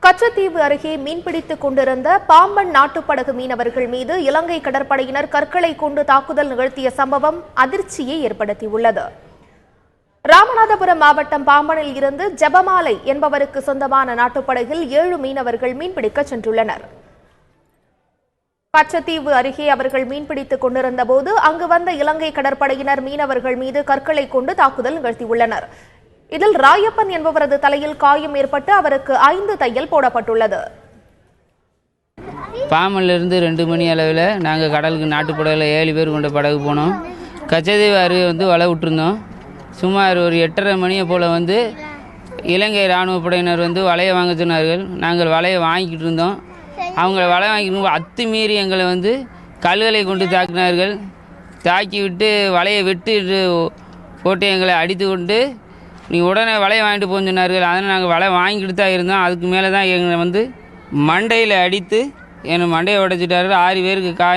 கச்சத்தீவு அருகே மீன்பிடித்துக் கொண்டிருந்த பாம்பன் நாட்டுப்படகு மீனவர்கள் மீது இலங்கை கடற்படையினர் கற்களை கொண்டு தாக்குதல் நிகழ்த்திய சம்பவம் அதிர்ச்சியை ஏற்படுத்தியுள்ளது. ராமநாதபுரம் மாவட்டம் பாம்பனில் இருந்து ஜெபமாலை என்பவருக்கு சொந்தமான நாட்டுப்படகில் 7 மீனவர்கள் மீன்பிடிக்க சென்றுள்ளனர். கச்சத்தீவு அருகே அவர்கள் மீன்பிடித்துக் கொண்டிருந்த போது அங்கு வந்த இலங்கை கடற்படையினர் மீனவர்கள் மீது கற்களை கொண்டு தாக்குதல் நிகழ்த்தியுள்ளனர். இதில் ராயப்பன் என்பவரது தலையில் காயம் ஏற்பட்டு அவருக்கு 5 தையல் போடப்பட்டுள்ளது. பாம்பனிலிருந்து 2 மணி அளவில் நாங்கள் கடலுக்கு நாட்டுப்படகில் 7 பேர் கொண்ட படகு போனோம். கச்சத்தீவு அருகே வலை விட்டுருந்தோம். சுமார் ஒரு 8:30 மணியை போல் இலங்கை இராணுவ படையினர் வலையை வாங்க சொன்னார்கள். நாங்கள் வலையை வாங்கிக்கிட்டு இருந்தோம். அவங்க வலை வாங்கிட்டு அத்துமீறி எங்களை கல்களை கொண்டு தாக்கினார்கள். தாக்கி விட்டு வலையை வெட்டி போட்டு எங்களை அடித்து கொண்டு நீ உடனே வலையை வாங்கிட்டு போன்னு சொன்னார்கள். அதனால் நாங்கள் வலை வாங்கிட்டு தான் இருந்தோம். அதுக்கு மேலே தான் எங்களை மண்டையில் அடித்து என்னை மண்டையை உடைச்சிட்டார்கள். 6 பேருக்கு காயம்.